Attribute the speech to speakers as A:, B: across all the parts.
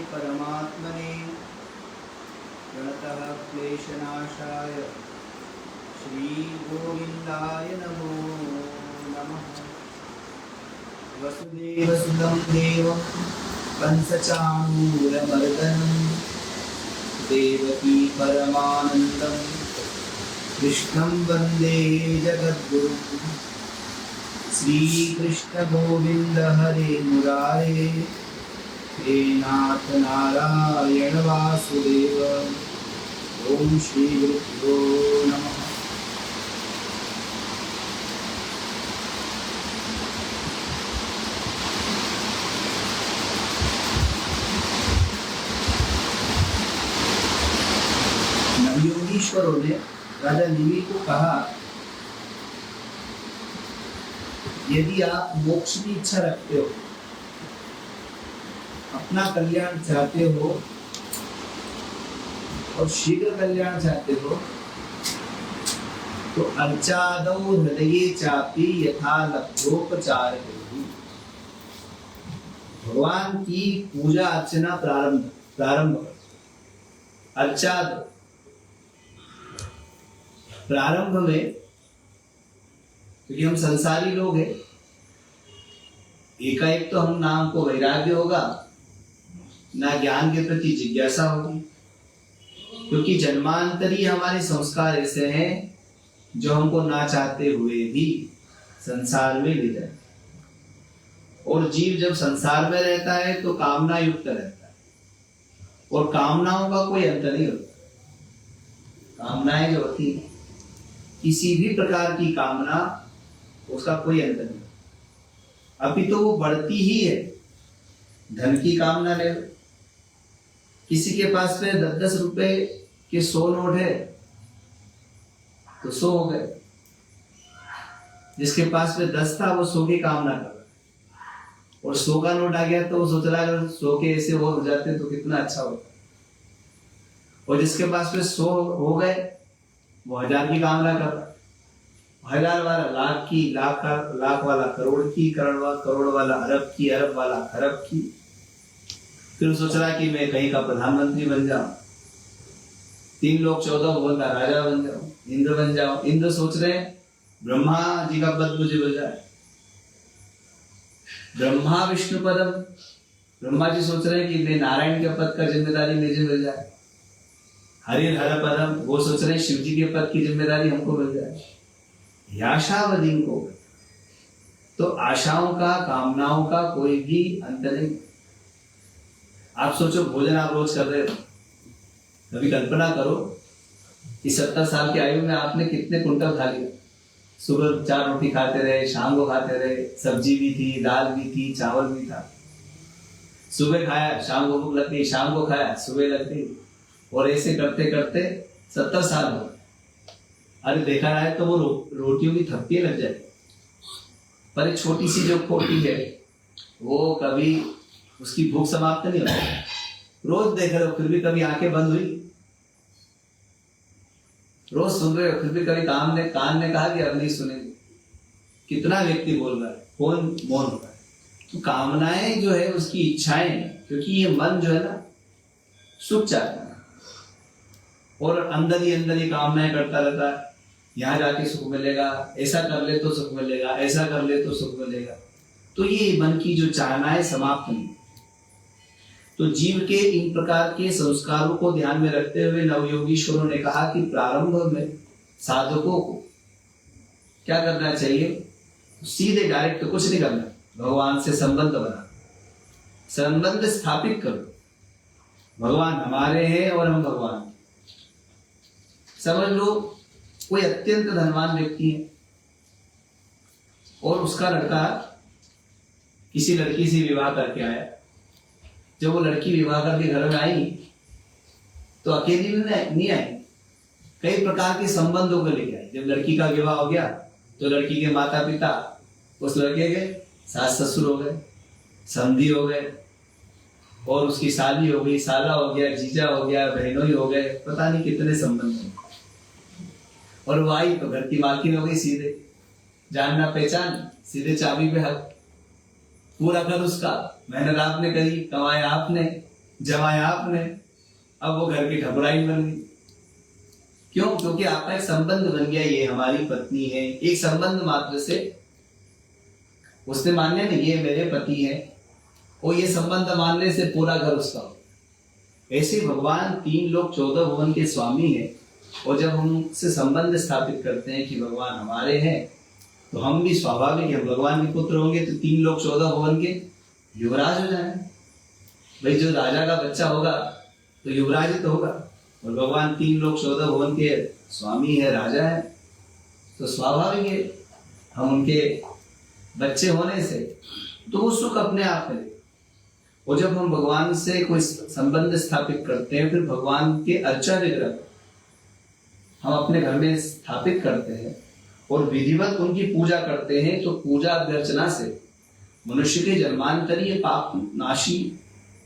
A: परमात्मने प्रणतः क्लेशनाशाय श्रीगोविन्दाय नमो नमः। वसुदेवसुतं देवं कंसचाणूरमर्दनं देवकी परमानन्दं कृष्णं वन्दे जगद्गुरुं। श्रीकृष्ण गोविंद हरे मुरारे हे नाथ नारायण वासुदेव। ओम श्री गुरुभ्यो नमः। नवयोगीश्वरों ने राजा निमि को कहा, यदि आप मोक्ष की इच्छा रखते हो, अपना कल्याण चाहते हो और शीघ्र कल्याण चाहते हो, तो अर्चादौ हृदये चापि यथा लब्धोपचार करो। भगवान की पूजा अर्चना प्रारंभ करो। अर्चाद प्रारंभ में, क्योंकि हम संसारी लोग हैं, एकाएक तो हम नाम को वैराग्य होगा ना, ज्ञान के प्रति जिज्ञासा होगी, क्योंकि जन्मांतरी हमारे संस्कार ऐसे हैं जो हमको ना चाहते हुए भी संसार में ले जाते। और जीव जब संसार में रहता है तो कामना युक्त रहता है, और कामनाओं का कोई अंत नहीं होता। कामनाएं जो होती है, किसी भी प्रकार की कामना, उसका कोई अंत नहीं, अभी तो वो बढ़ती ही है। धन की कामना ले, किसी के पास में 10-10 रुपए के 100 नोट है तो 100 हो गए। जिसके पास में 10 था वो 100 की कामना कर रहा, और 100 का नोट आ गया तो वो सोच रहा है अगर 100 के ऐसे और हो जाते तो कितना अच्छा होता। और जिसके पास में 100 हो गए वो 1000 की कामना कर रहा, 1000 वाला लाख की, लाख वाला करोड़ की, करोड़ वाला अरब की, अरब वाला खरब की। फिर सोच रहा कि मैं कहीं का प्रधानमंत्री बन जाऊं, 3 लोग 14 भुवन का राजा बन जाऊं, इंद्र बन जाऊं। इंद्र सोच रहे हैं ब्रह्मा जी का पद मुझे मिल जाए, ब्रह्मा विष्णु पदम। ब्रह्मा जी सोच रहे हैं कि मैं नारायण के पद का जिम्मेदारी मुझे मिल जाए। हरिर हर पदम, वो सोच रहे हैं शिव जी के पद की जिम्मेदारी हमको मिल जाए। याशावधि को, तो आशाओं का, कामनाओं का कोई भी अंत नहीं। आप सोचो, भोजन आप रोज कर रहे हो, कभी कल्पना करो कि 70 साल की आयु में आपने कितने कुंटल खा लिया। सुबह 4 रोटी खाते रहे, शाम को खाते रहे, सब्जी भी थी, दाल भी थी, चावल भी था। सुबह खाया, शाम को भूख लगती, शाम को खाया, सुबह लगती, और ऐसे करते करते 70 साल हो गए। अरे देखा रहा है तो वो रोटियों की थप्पी लग जाए, पर एक छोटी सी जो खोटी है वो कभी उसकी भूख समाप्त नहीं होती। रोज देख रहे हो फिर भी कभी आंखें बंद हुई, रोज सुन रहे हो फिर भी कभी कान ने कहा कि अब नहीं सुनेंगे। कितना व्यक्ति बोल रहा है, कौन मौन हो रहा है। तो कामनाएं जो है उसकी इच्छाएं, क्योंकि ये मन जो है ना सुख चाहता है, और अंदर ही कामनाएं करता रहता है। यहाँ जाके सुख मिलेगा, ऐसा कर ले तो सुख मिलेगा, ऐसा कर ले तो सुख मिलेगा। तो ये मन की जो चाहनाएं समाप्त नहीं। तो जीव के इन प्रकार के संस्कारों को ध्यान में रखते हुए नवयोगीश्वरों ने कहा कि प्रारंभ में साधकों को क्या करना चाहिए, सीधे डायरेक्ट तो कुछ नहीं करना, भगवान से संबंध बना, संबंध स्थापित करो। भगवान हमारे हैं और हम भगवान। समझ लो कोई अत्यंत धनवान व्यक्ति है और उसका लड़का किसी लड़की से विवाह करके आया। जब वो लड़की विवाह करके घर में आई तो अकेली नहीं आई, कई प्रकार के संबंधों को लेके आई। जब लड़की का विवाह हो गया तो लड़की के माता पिता उस लड़के के सास ससुर हो गए, समधी हो गए, और उसकी साली हो गई, साला हो गया, जीजा हो गया, बहनोई हो गए, पता नहीं कितने संबंध हैं। और वो आई तो घर की मालकिन हो गई, सीधे जानना पहचान, सीधे चाबी पे हक, पूरा घर उसका, मेहनत आपने करी, कमाया आपने, जमाया आपने, अब वो घर की ठकुराइन बन गई। क्यों? क्योंकि आपका एक संबंध बन गया, ये हमारी पत्नी है। एक संबंध मात्र से उसने मान लिया ना ये मेरे पति है, और ये संबंध मानने से पूरा घर उसका हो। ऐसे भगवान 3 लोक 14 भुवन के स्वामी है, और जब हम उनसे संबंध स्थापित करते हैं कि भगवान हमारे हैं, तो हम भी स्वाभाविक है भगवान के पुत्र होंगे तो 3 लोक 14 भुवन के युवराज हो जाएंगे। भाई जो राजा का बच्चा होगा तो युवराज ही तो होगा, और भगवान 3 लोक 14 भुवन के स्वामी है, राजा है, तो स्वाभाविक है हम उनके बच्चे होने से तो वो सुख अपने आप मिले। और जब हम भगवान से कोई संबंध स्थापित करते हैं, फिर भगवान के अर्चा विग्रह हम अपने घर में स्थापित करते हैं और विधिवत उनकी पूजा करते हैं, तो पूजा अर्चना से मनुष्य के जन्मांतरीय पाप नाशी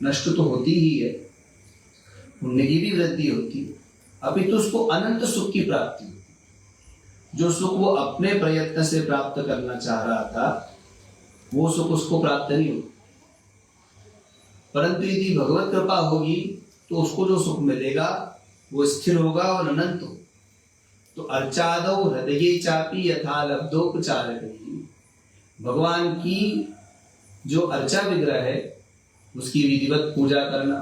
A: नष्ट तो होती ही है, पुण्य की भी वृद्धि होती है, अपितु उसको अनंत सुख की प्राप्ति होती है। जो सुख वो अपने प्रयत्न से प्राप्त करना चाह रहा था, वो सुख उसको प्राप्त नहीं होगा। परंतु यदि भगवत कृपा होगी तो उसको जो सुख मिलेगा वो स्थिर होगा और अनंत होगा। तो अर्चादौ हृदये चापि यथा लब्धोपचारकैः, भगवान की जो अर्चा विग्रह है उसकी विधिवत पूजा करना,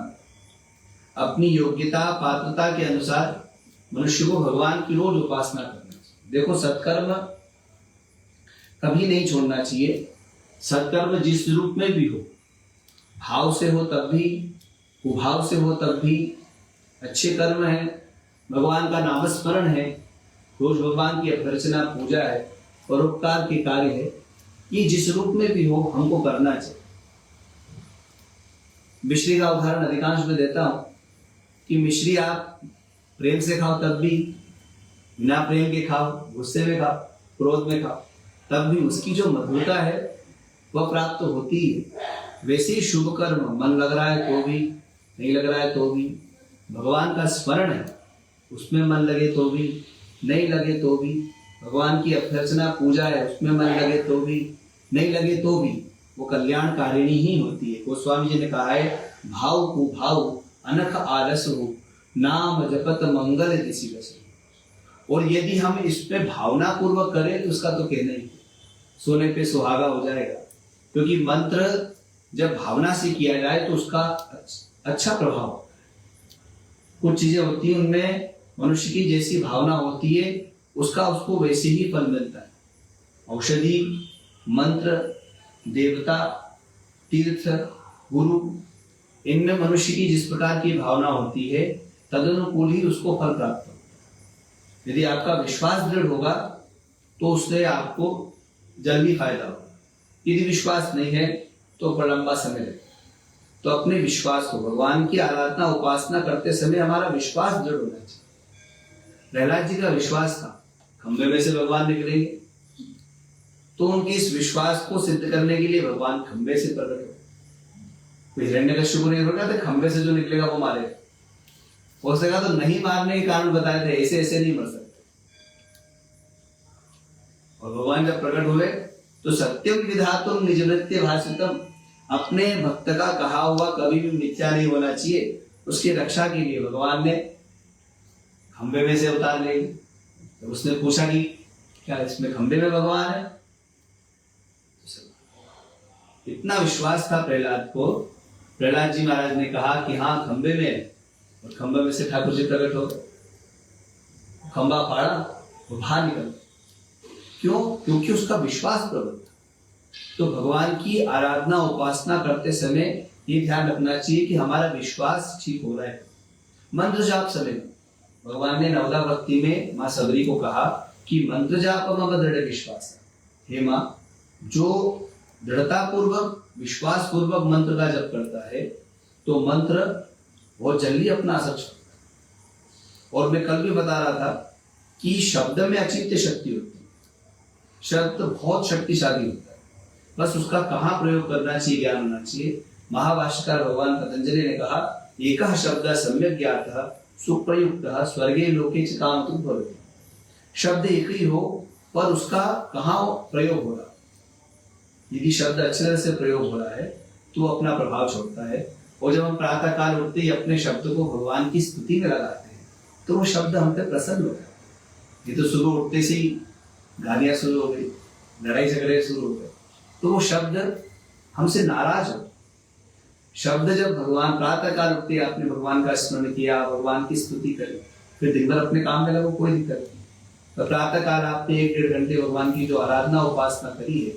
A: अपनी योग्यता पात्रता के अनुसार मनुष्य को भगवान की रोज उपासना करना चाहिए। देखो सत्कर्म कभी नहीं छोड़ना चाहिए। सत्कर्म जिस रूप में भी हो, भाव से हो तब भी, कुभाव से हो तब भी, अच्छे कर्म है, भगवान का नामस्मरण है, रोज भगवान की अर्चना पूजा है, परोपकार के कार्य है, ये जिस रूप में भी हो हमको करना चाहिए। मिश्री का उदाहरण अधिकांश में देता हूं कि मिश्री आप प्रेम से खाओ तब भी, बिना प्रेम के खाओ, गुस्से में खाओ, क्रोध में खाओ, तब भी उसकी जो मधुरता है वह प्राप्त होती है। वैसे ही शुभ कर्म, मन लग रहा है तो भी, नहीं लग रहा है तो भी, भगवान का स्मरण है उसमें मन लगे तो भी, नहीं लगे तो भी, भगवान की अर्चना पूजा है उसमें मन लगे तो भी, नहीं लगे तो भी, वो कल्याणकारिणी ही होती है। गोस्वामी जी ने कहा है, भाव को भाव अनख आलस हो, नाम जपत मंगल किसी वैसे। और यदि हम इस पे भावना पूर्वक करें तो उसका तो कहना ही, सोने पे सुहागा हो जाएगा। क्योंकि मंत्र जब भावना से किया जाए तो उसका अच्छा प्रभाव, कुछ चीजें होती हैं उनमें मनुष्य की जैसी भावना होती है उसका उसको वैसे ही फल मिलता है। औषधि, मंत्र, देवता, तीर्थ, गुरु, इनमें मनुष्य की जिस प्रकार की भावना होती है तदनुकूल ही उसको फल प्राप्त होता है। यदि आपका विश्वास दृढ़ होगा तो उससे आपको जल्दी फायदा होगा। यदि विश्वास नहीं है तो बड़ा लंबा समय लगेगा। तो अपने विश्वास को, भगवान की आराधना उपासना करते समय हमारा विश्वास दृढ़ होना चाहिए। प्रहलाद जी का विश्वास था खंबे में से भगवान निकलेंगे, तो उनके इस विश्वास को सिद्ध करने के लिए भगवान खंबे से प्रकट हो। कोई हिरण्यकश्यप को नहीं रोका था, खंबे से जो निकलेगा वो मारेगा। हो सका तो नहीं मारने के कारण बताए थे, ऐसे ऐसे नहीं मर सकते। और भगवान जब प्रकट हुए तो सत्यम विधातुम निज नृत्य भाषितम, अपने भक्त का कहा हुआ कभी भी मिथ्या नहीं होना चाहिए। उसकी रक्षा के लिए भगवान ने खंबे में से उतार ले। तो उसने पूछा कि क्या इसमें खंबे में भगवान है? इतना विश्वास था प्रहलाद को, प्रहलाद जी महाराज ने कहा कि हाँ खंबे में है, और खंबे में से ठाकुर जी प्रकट हो गए। खंबा फाड़ा, वो बाहर निकल। क्यों? क्योंकि उसका विश्वास प्रबल था। तो भगवान की आराधना उपासना करते समय ये ध्यान रखना चाहिए कि हमारा विश्वास ठीक हो रहा है। मंत्र जाप समय भगवान ने नवदा भक्ति में माँ सबरी को कहा कि मंत्र जाप मम दृढ़ विश्वास है। हे माँ, जो दृढ़ता पूर्वक विश्वास पूर्वक मंत्र का जप करता है तो मंत्र बहुत जल्दी अपना असर छोड़ता है। और मैं कल भी बता रहा था कि शब्द में अचिंत्य शक्ति होती है, शब्द बहुत शक्तिशाली होता है, बस उसका कहाँ प्रयोग करना चाहिए ज्ञान होना चाहिए। महाभाष्यकार भगवान पतंजलि ने कहा, एकः शब्दः सम्यक् ज्ञातः सुप्रयुक्तः स्वर्गे लोके च कामतुः भवेत्। शब्द एक ही हो पर उसका कहाँ प्रयोग हो रहा। यदि शब्द अच्छे तरह से प्रयोग हो रहा है तो अपना प्रभाव छोड़ता है, और जब हम प्रातः काल उठते ही अपने शब्द को भगवान की स्तुति में लगाते हैं तो वो शब्द हम पे प्रसन्न हो गए। ये तो सुबह उठते से ही गालियां शुरू हो गई, लड़ाई झगड़े शुरू हो गए, तो वो शब्द हमसे नाराज हो। शब्द जब भगवान प्रातः काल उठते आपने भगवान का स्मरण किया, भगवान की स्तुति करी, फिर दिन भर अपने काम में लगो, कोई दिक्कत नहीं। तो प्रातः काल आपने 1-1.5 घंटे भगवान की जो आराधना उपासना करी है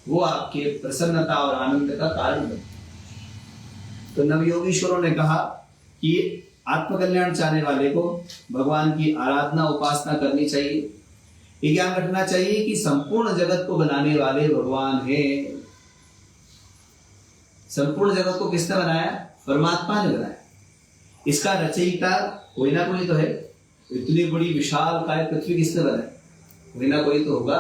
A: वो आपके प्रसन्नता और आनंद का कारण बने। तो नवयोगीश्वरों ने कहा कि आत्मकल्याण चाहने वाले को भगवान की आराधना उपासना करनी चाहिए। ये ज्ञान रखना चाहिए कि संपूर्ण जगत को बनाने वाले भगवान हैं। संपूर्ण जगत को किसने बनाया? परमात्मा ने बनाया। इसका रचयिता कोई ना कोई तो है। इतनी बड़ी विशाल काय पृथ्वी किसने बनाई? कोई ना कोई तो होगा।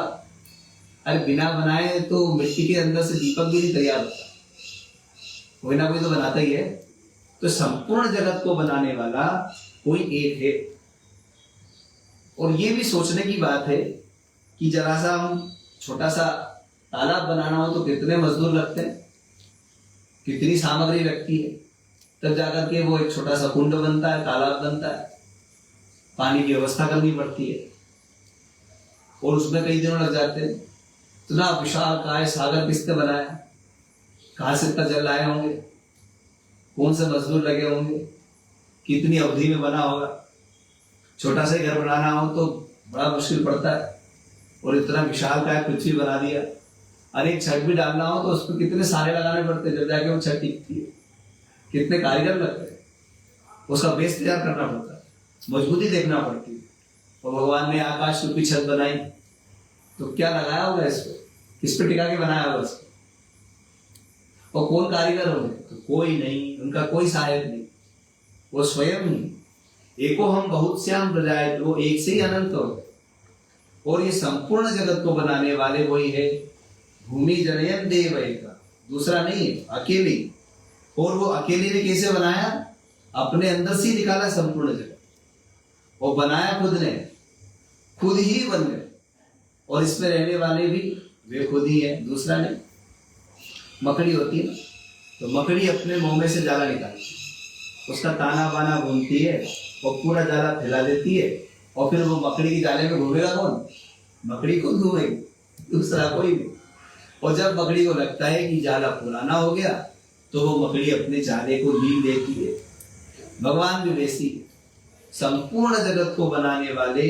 A: अरे बिना बनाए तो मिट्टी के अंदर से दीपक भी नहीं तैयार होता, कोई ना कोई तो बनाता ही है। तो संपूर्ण जगत को बनाने वाला कोई एक है। और ये भी सोचने की बात है कि जरा सा हम छोटा सा तालाब बनाना हो तो कितने मजदूर लगते हैं, कितनी सामग्री लगती है, तब जाकर के वो एक छोटा सा कुंड बनता है, तालाब बनता है। पानी की व्यवस्था करनी पड़ती है और उसमें कई दिनों लग जाते हैं। इतना विशाल काय सागर किसने बनाया? कहां से इतना जल लाए होंगे? कौन से मजदूर लगे होंगे? कितनी अवधि में बना होगा? छोटा सा घर बनाना हो तो बड़ा मुश्किल पड़ता है और इतना विशाल काय पृथ्वी बना दिया। अरे एक छत भी डालना हो तो उसमें कितने सारे लगाने पड़ते हैं, जब जाके वो छत टिकती है। कितने कारीगर लगते हैं, उसका बेस तैयार करना पड़ता है, मजबूती देखना पड़ती है। और भगवान ने आकाश रूपी छत बनाई तो क्या लगाया होगा इस पे? किस पे टिका के बनाया होगा इसको? और कौन कारीगर होंगे? तो कोई नहीं, उनका कोई सहायक नहीं, वो स्वयं ही। एको हम बहुत श्याम प्रजाए, वो एक से ही अनंत हो गए। और ये संपूर्ण जगत को बनाने वाले वही है। भूमि जनयन देव एका, दूसरा नहीं है, अकेले। और वो अकेले ने कैसे बनाया? अपने अंदर से ही निकाला संपूर्ण जगत, और बनाया खुद ने, खुद ही बन गए। और इसमें रहने वाले भी वे खुद ही है, दूसरा नहीं। मकड़ी होती है तो मकड़ी अपने मुंह में से जाला निकालती है, उसका ताना बाना घूमती है और पूरा जाला फैला देती है। और फिर वो मकड़ी की जाले में घूमेगा कौन? मकड़ी खुद घूमेगी, दूसरा कोई नहीं। और जब मकड़ी को लगता है कि जाला पुराना हो गया तो वो मकड़ी अपने जाले को लील देती है। भगवान भी वैसी है। संपूर्ण जगत को बनाने वाले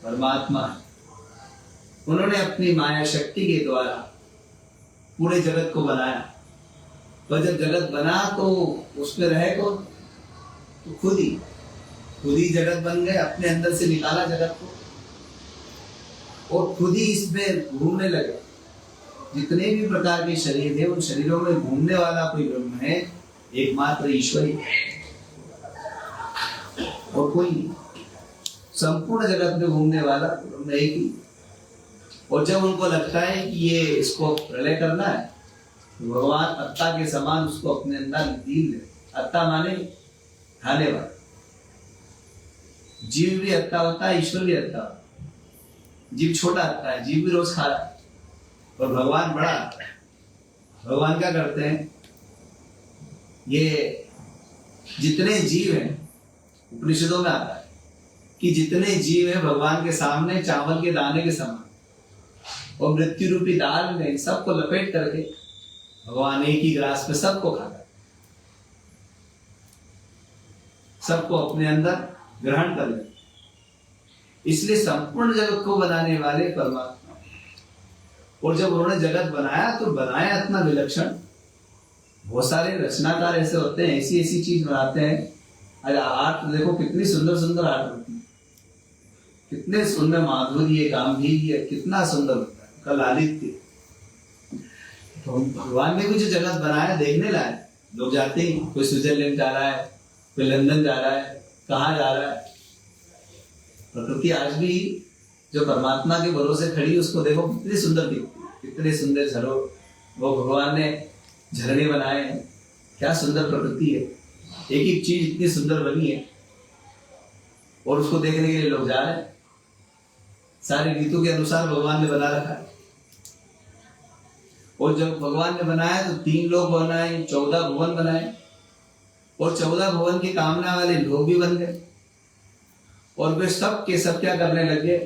A: परमात्मा है। उन्होंने अपनी माया शक्ति के द्वारा पूरे जगत को बनाया। पर जब जगत बना तो उसमें रहे कौन? तो खुद ही जगत बन गए, अपने अंदर से निकाला जगत को और खुद ही इसमें घूमने लगे। जितने भी प्रकार के शरीर है उन शरीरों में घूमने वाला कोई ब्रह्म है, एकमात्र ईश्वर ही और कोई नहीं। संपूर्ण जगत में घूमने वाला ब्रह्म एक ही। और जब उनको लगता है कि ये इसको प्रलय करना है तो भगवान अत्ता के समान उसको अपने अंदर लीन ले। अत्ता माने खाने वाला। जीव भी अत्ता होता है, ईश्वर भी अत्ता होता है। जीव छोटा अत्ता है, जीव भी रोज खा रहा है, और भगवान बड़ा अत्ता है। भगवान क्या करते हैं? ये जितने जीव हैं, उपनिषदों में आता है कि जितने जीव है भगवान के सामने चावल के दाने के समान, और मृत्यु रूपी दाल में सबको लपेट करके भगवान एक ही ग्रास में सबको खाता है, सबको अपने अंदर ग्रहण कर ले। इसलिए संपूर्ण जगत को बनाने वाले परमात्मा। और जब उन्होंने जगत बनाया तो बनाया इतना विलक्षण। बहुत सारे रचनाकार ऐसे होते हैं, ऐसी ऐसी चीज बनाते हैं। अरे आर्ट देखो, कितनी सुंदर सुंदर आर्ट होती है, कितने सुंदर माधुर्य गांधीर्य, कितना सुंदर होता है का लालित्य। तो भगवान ने भी जो जगत बनाया देखने लायक। लोग जाते हैं, कोई स्विट्जरलैंड जा रहा है, कोई लंदन जा रहा है, कहाँ जा रहा है। प्रकृति आज भी जो परमात्मा के भरोसे खड़ी, उसको देखो कितनी सुंदर दिखती है, कितने सुंदर झरो वो भगवान ने झरने बनाए हैं। क्या सुंदर प्रकृति है, एक एक चीज इतनी सुंदर बनी है। और उसको देखने के लिए लोग जा रहे हैं। सारी ऋतु के अनुसार भगवान ने बना रखा है। और जब भगवान ने बनाया तो 3 लोक बनाए, 14 भुवन बनाए, और 14 भुवन की कामना वाले लोग भी बन गए। और वे सब के सब क्या करने लगे,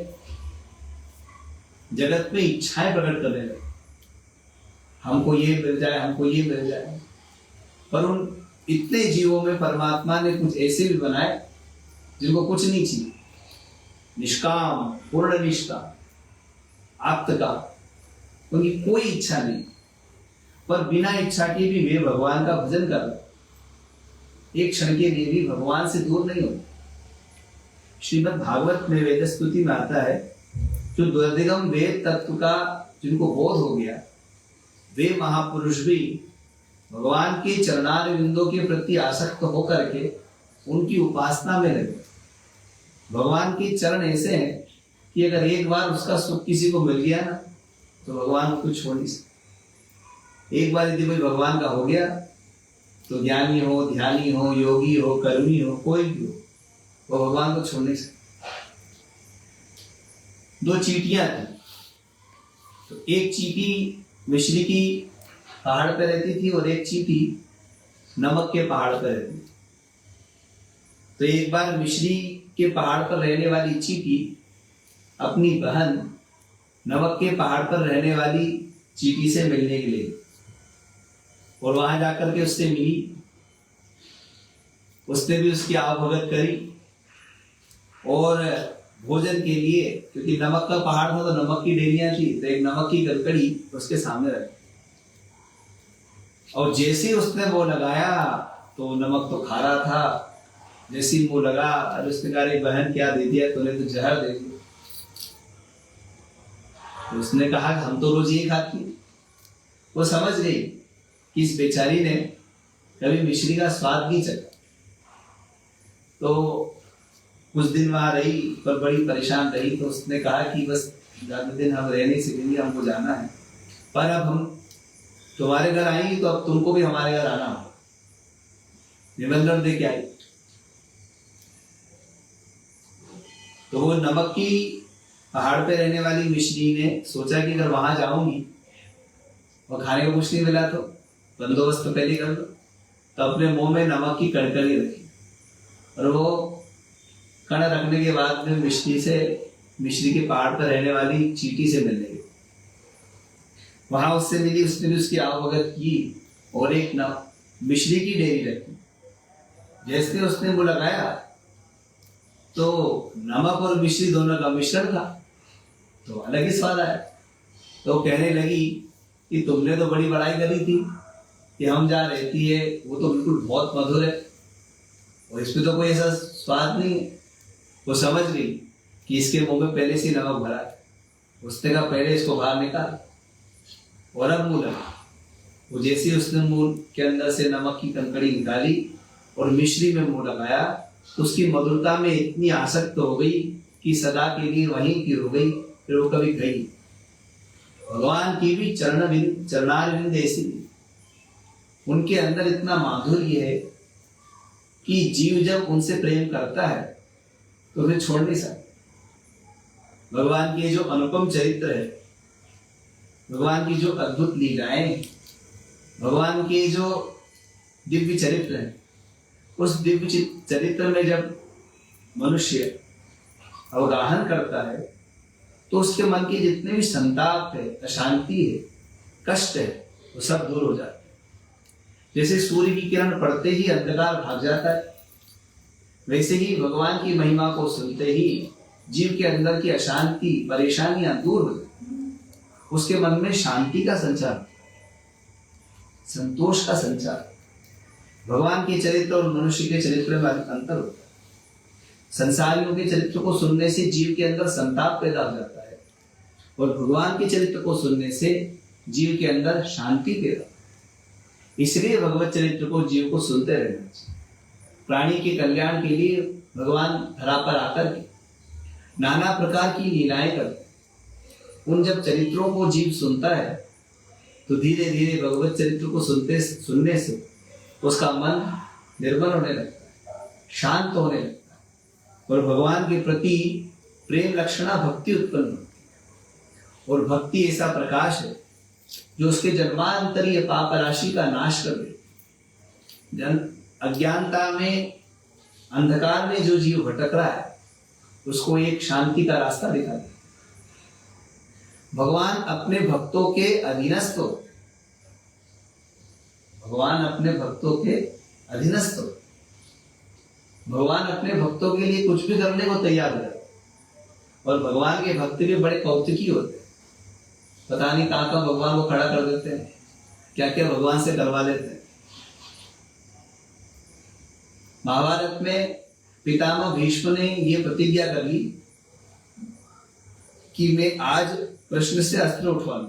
A: जगत में इच्छाएं प्रकट करने लगे, हमको ये मिल जाए, हमको ये मिल जाए। पर उन इतने जीवों में परमात्मा ने कुछ ऐसे भी बनाए जिनको कुछ नहीं चाहिए, निष्काम, पूर्ण निष्ठा, आत्मका, उनकी कोई इच्छा नहीं, पर बिना इच्छा के भी वे भगवान का भजन कर रहे, एक क्षण के लिए भी भगवान से दूर नहीं होते। श्रीमद् भागवत में वेद स्तुति में आता है, जो द्वैधिगम वेद तत्व का जिनको बोध हो गया, वे महापुरुष भी भगवान के चरणारविंदों के प्रति आसक्त होकर के उनकी उपासना में लगे। भगवान के चरण ऐसे हैं कि अगर एक बार उसका सुख किसी को मिल गया ना, तो भगवान को छोड़ नहीं सकते। एक बार यदि कोई भगवान का हो गया तो ज्ञानी हो, ध्यानी हो, योगी हो, कर्मी हो, कोई भी हो, वो भगवान को छोड़ नहीं सकते। 2 चींटियां थी, तो एक चींटी मिश्री की पहाड़ पर रहती थी और एक चींटी नमक के पहाड़ पर रहती थी। तो एक बार मिश्री के पहाड़ पर रहने वाली चींटी अपनी बहन नमक के पहाड़ पर रहने वाली चींटी से मिलने के लिए, और वहां जाकर के उससे मिली, उसने भी उसकी आवभगत करी, और भोजन के लिए, क्योंकि नमक का पहाड़ था तो नमक की डेलियां थी, तो एक नमक की गलकड़ी उसके सामने रखी, और जैसे ही उसने वो लगाया तो नमक तो खारा था, जैसे ही वो लगा, और उसने कहा, अरे बहन क्या दे दिया तूने, तो जहर दे दिया। तो उसने कहा हम तो रोज यही खाती है। वो समझ गई कि इस बेचारी ने कभी मिश्री का स्वाद नहीं चखा, तो कुछ दिन वहां रही पर बड़ी परेशान रही। तो उसने कहा कि बस ज्यादा दिन हम रह नहीं सकेंगे, हमको जाना है, पर अब हम तुम्हारे घर आएंगे तो अब तुमको भी हमारे घर आना होगा, निमंत्रण दे के आई। तो वो नमक की पहाड़ पे रहने वाली मिश्री ने सोचा कि अगर वहां जाऊंगी और खाने को कुछ नहीं मिला तो बंदोबस्त तो पहले कर लो, तो अपने मुंह में नमक की कड़कड़ी रखी, और वो कण रखने के बाद में मिश्री के पहाड़ पर रहने वाली चींटी से मिलने गई। वहां उससे मिली, उसने भी उसकी आवभगत की, और एक मिश्री की डेरी रखी। जैसे उसने वो लगाया तो नमक और मिश्री दोनों का मिश्रण था, तो अलग ही स्वाद आया। तो कहने लगी कि तुमने तो बड़ी बड़ाई करी थी कि हम जहाँ रहती है वो तो बिल्कुल बहुत मधुर है, और इसमें तो कोई ऐसा स्वाद नहीं है। वो समझ गई कि इसके मुंह में पहले से नमक भरा है। उसने कहा पहले इसको बाहर निकाल, और अब मुंह लगा। वो जैसे उसने मुंह के अंदर से नमक की कंकड़ी निकाली और मिश्री में मुंह लगाया, तो उसकी मधुरता में इतनी आसक्त हो गई कि सदा के लिए वहीं की हो गई, फिर वो कभी गई। भगवान की भी चरणारविंद ऐसी, उनके अंदर इतना माधुर्य है कि जीव जब उनसे प्रेम करता है तो उन्हें छोड़ नहीं सकता। भगवान के जो अनुपम चरित्र है, भगवान की जो अद्भुत लीलाएं, भगवान के जो दिव्य चरित्र है, उस दिव्य चरित्र में जब मनुष्य अवगाहन करता है तो उसके मन के जितने भी संताप है, अशांति है, कष्ट है, वो सब दूर हो जाते हैं। जैसे सूर्य की किरण पड़ते ही अंधकार भाग जाता है, वैसे ही भगवान की महिमा को सुनते ही जीव के अंदर की अशांति, परेशानियां दूर हो जाती, उसके मन में शांति का संचार, संतोष का संचार। भगवान के चरित्र और मनुष्य के चरित्र में अंतर होता है। संसारियों के चरित्र को सुनने से जीव के अंदर संताप पैदा हो जाता है, और भगवान के चरित्र को सुनने से जीव के अंदर शांति पैदा होती है। इसलिए भगवत चरित्र को जीव को सुनते रहना चाहिए। प्राणी के कल्याण के लिए भगवान धरा पर आकर के नाना प्रकार की लीलाएं करते हैं। उन जब चरित्रों को जीव सुनता है तो धीरे धीरे भगवत चरित्र को सुनने से उसका मन निर्मल होने लगता है, शांत होने लगता है, और भगवान के प्रति प्रेम लक्षणा भक्ति उत्पन्न होती है। और भक्ति ऐसा प्रकाश है जो उसके जन्मांतरीय पाप राशि का नाश कर दे। अज्ञानता में, अंधकार में जो जीव भटक रहा है उसको एक शांति का रास्ता दिखा दे। भगवान अपने भक्तों के अधीनस्थ हो, भगवान अपने भक्तों के अधीनस्थ हो। भगवान अपने भक्तों के लिए कुछ भी करने को तैयार हो जाए। और भगवान के भक्त भी बड़े कौतुकी होते हैं, पता नहीं कहां कहां भगवान को खड़ा कर देते हैं, क्या क्या भगवान से करवा लेते हैं। महाभारत में पितामह भीष्म ने यह प्रतिज्ञा कर ली कि मैं आज कृष्ण से अस्त्र उठवा लूं।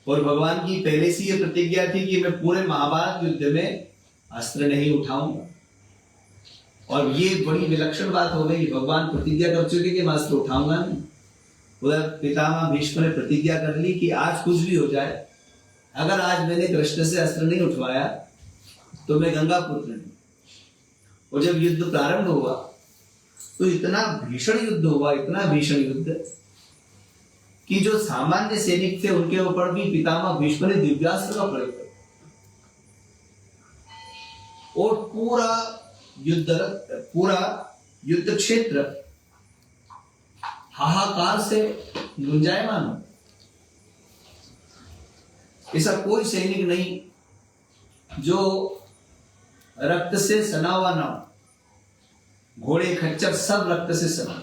A: और भगवान की पहले से यह प्रतिज्ञा थी कि मैं पूरे महाभारत युद्ध में अस्त्र नहीं उठाऊंगा। और ये बड़ी विलक्षण बात हो गई, भगवान प्रतिज्ञा कर चुके कि मैं अस्त्र उठाऊंगा नहीं। उधर पितामह भीष्म ने प्रतिज्ञा कर ली कि आज कुछ भी हो जाए, अगर आज मैंने कृष्ण से अस्त्र नहीं उठवाया तो मैं गंगा पुत्र नहीं। और जब युद्ध प्रारंभ हुआ तो इतना भीषण युद्ध हुआ, इतना भीषण युद्ध कि जो सामान्य सैनिक थे उनके ऊपर भी पितामह भीष्म ने दिव्यास्त्र का प्रयोग किया। और पूरा युद्ध क्षेत्र हाहाकार से गुंजायमान हो। ऐसा कोई सैनिक नहीं जो रक्त से सना हुआ ना हो। घोड़े खच्चर सब रक्त से सना,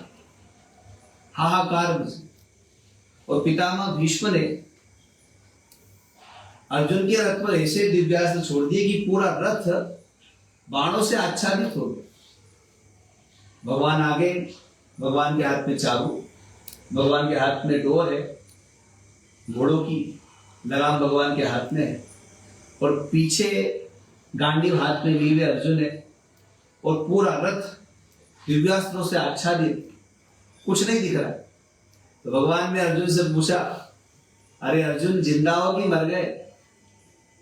A: हाहाकार में। और पितामह भीष्म ने अर्जुन के रथ पर ऐसे दिव्यास्त्र छोड़ दिए कि पूरा रथ बाणों से आच्छादित हो गया। भगवान आगे, भगवान के हाथ में चाबुक, भगवान के हाथ में डोर है, घोड़ों की लगाम भगवान के हाथ में है, और पीछे गांडीव हाथ में लिए हुए अर्जुन है, और पूरा रथ दिव्यास्त्रों से आच्छादित, कुछ नहीं दिख रहा है। तो भगवान ने अर्जुन से पूछा, अरे अर्जुन जिंदा हो कि मर गए?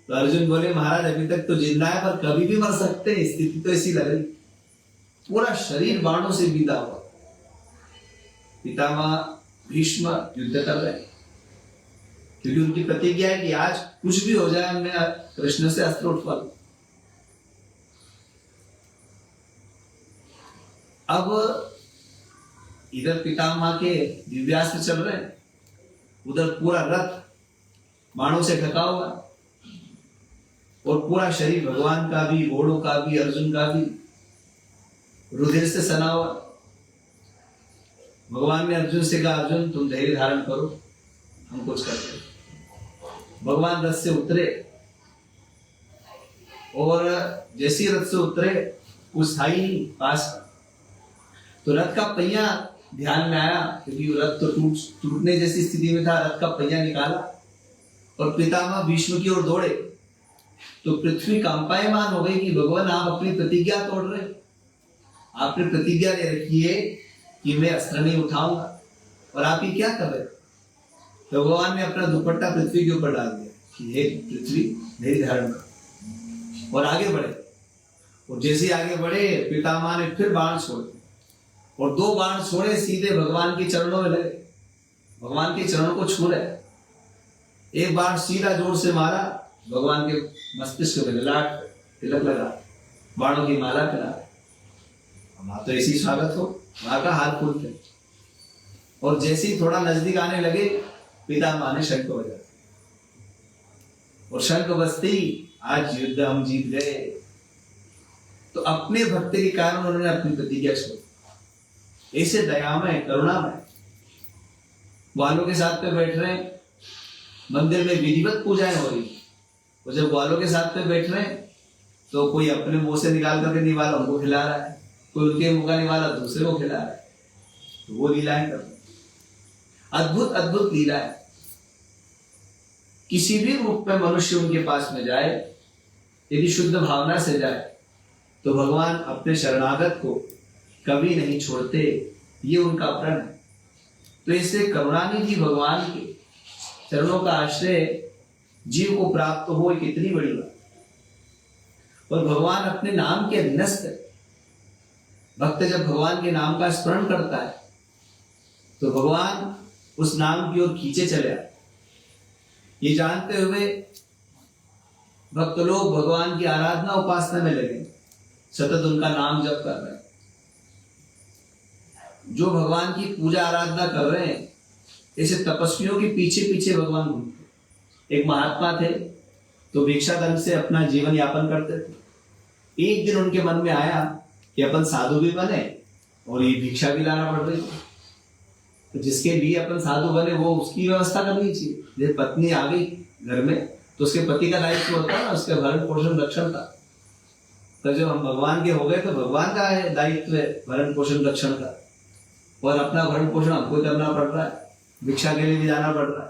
A: तो अर्जुन बोले, महाराज अभी तक तो जिंदा है पर कभी भी मर सकते हैं, स्थिति तो ऐसी लग रही। पूरा शरीर बाणों से बीता हुआ। पितामह भीष्म युद्ध कर रहे हैं क्योंकि उनकी प्रतिज्ञा है कि आज कुछ भी हो जाए मैं कृष्ण से अस्त्र उठवा लूं। अब इधर पितामह के दिव्यास्त्र चल रहे हैं, उधर पूरा रथ बाणों से ढका हुआ, और पूरा शरीर भगवान का भी, घोड़ों का भी, अर्जुन का भी रुधिर से सना हुआ। भगवान ने अर्जुन से कहा, अर्जुन तुम धैर्य धारण करो, हम कुछ करते हैं। भगवान रथ से उतरे, और जैसे रथ से उतरे कुछ था ही नहीं पास, तो रथ का पहिया ध्यान में आया, क्योंकि रथ तो टूटने जैसी स्थिति में था। रथ का पहिया निकाला और पितामह भीष्म की ओर दौड़े, तो पृथ्वी कंपायमान हो गई कि भगवान आप अपनी प्रतिज्ञा तोड़ रहे। आपने प्रतिज्ञा ले रखी है कि मैं अस्त्र नहीं उठाऊंगा, और आप ये क्या कर रहे? तो भगवान ने अपना दुपट्टा पृथ्वी के ऊपर डाल दिया कि हे पृथ्वी धैर्य धारण कर, और आगे बढ़े। और जैसे आगे बढ़े पितामह ने फिर बाण छोड़ दिए, और 2 बाण छोड़े, सीधे भगवान के चरणों में लगे, भगवान के चरणों को छू रहे। एक बाण सीधा जोर से मारा, भगवान के मस्तिष्क में ललाट तिलक लगा, बाणों की माला पहना। हमारा तो ऐसी स्वागत हो, वहां का हाथ फूलते। और जैसे ही थोड़ा नजदीक आने लगे, पितामह ने शंख बजा, और शंख बजते ही आज युद्ध हम जीत गए। तो अपने भक्ति के कारण उन्होंने अपनी प्रतिज्ञा छोड़ी। ऐसे दयामय, करुणामय ग्वालों के साथ पे बैठ रहे हैं, मंदिर में विधिवत पूजाएं हो रही। और जब ग्वालों के साथ पे बैठ रहे हैं तो कोई अपने मुंह से निकाल करके निवाला उनको खिला रहा है, कोई उनके मुंह का निवाला दूसरे को खिला रहा है। तो वो लीलाएं कर रहे हैं, अद्भुत अद्भुत लीलाएं। किसी भी रूप में मनुष्य उनके पास में जाए, यदि शुद्ध भावना से जाए, तो भगवान अपने शरणागत को कभी नहीं छोड़ते, ये उनका प्रण है। तो इससे करुणानिधि भगवान के चरणों का आश्रय जीव को प्राप्त हो, कितनी बड़ी बात। और भगवान अपने नाम के अधीनस्थ है। भक्त जब भगवान के नाम का स्मरण करता है तो भगवान उस नाम की ओर खींचे चले आते। ये जानते हुए भक्त लोग भगवान की आराधना उपासना में लगे, सतत उनका नाम जप कर रहे हैं। जो भगवान की पूजा आराधना कर रहे हैं, ऐसे तपस्वियों के पीछे पीछे भगवान घूमते। एक महात्मा थे तो भिक्षादंड से अपना जीवन यापन करते थे। एक दिन उनके मन में आया कि अपन साधु भी बने और ये भिक्षा भी लाना पड़ रही है, तो जिसके लिए अपन साधु बने वो उसकी व्यवस्था करनी चाहिए। जैसे पत्नी आ गई घर में तो उसके पति का दायित्व होता है ना, उसके भरण पोषण रक्षण का। तो जब हम भगवान के हो गए तो भगवान का है दायित्व है भरण पोषण रक्षण का, और अपना भरण पोषण हमको करना पड़ रहा है, भिक्षा के लिए भी जाना पड़ रहा है।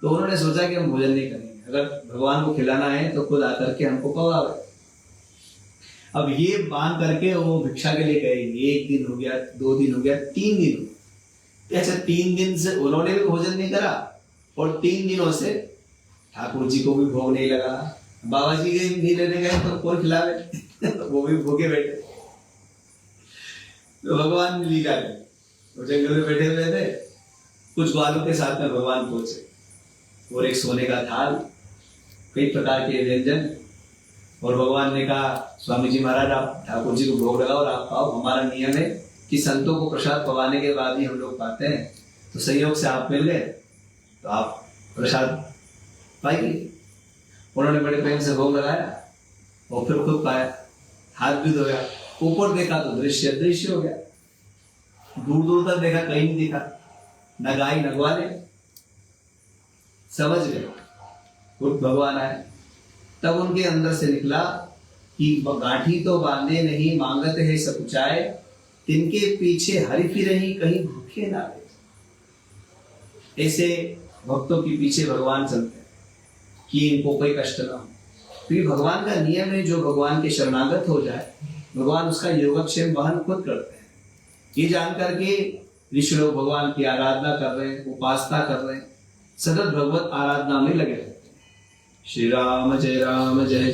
A: तो उन्होंने सोचा कि हम भोजन नहीं करेंगे, अगर भगवान को खिलाना है तो खुद आकर के हमको खवावे। अब ये बांध करके वो भिक्षा के लिए कहेंगे। 1 दिन हो गया, 2 दिन हो गया, 3 दिन हो गया। ऐसे 3 दिन से उन्होंने भी भोजन नहीं करा और 3 दिनों से ठाकुर जी को भी भोग नहीं लगा। बाबा जी के नहीं लेने गए तो कौन खिलावे तो वो भी भूखे बैठे। तो भगवान ने लीला की, वो जंगल में बैठे हुए थे, कुछ ग्वालों के साथ में भगवान पहुंचे और एक सोने का थाल, कई प्रकार के व्यंजन, और भगवान ने कहा स्वामी जी महाराज आप ठाकुर जी को भोग लगाओ और आप खाओ। हमारा नियम है कि संतों को प्रसाद पवाने के बाद ही हम लोग पाते हैं, तो संयोग से आप मिल गए तो आप प्रसाद पाइए। उन्होंने बड़े प्रेम से भोग लगाया और फिर खुद पाया, हाथ भी धोया, ऊपर देखा तो दृश्य दृश्य हो गया, दूर दूर तक देखा कहीं नहीं दिखा, न गाय न ग्वाले। समझ गए खुद भगवान आए। तब उनके अंदर से निकला कि गांठी तो बांधे नहीं, मांगत है सब ऊंचाए, तिनके पीछे हरि फिरहि कहीं भूखे ना रहे। ऐसे भक्तों के पीछे भगवान चलते हैं कि इनको कोई कष्ट ना हो। क्योंकि भगवान का नियम है, जो भगवान के शरणागत हो जाए भगवान उसका योगक्षेम वहन खुद करते हैं। ये जानकर के ऋषि लोग भगवान की आराधना कर रहे हैं, उपासना कर रहे हैं, सतत भगवत आराधना में लगे रहते हैं। श्री राम जय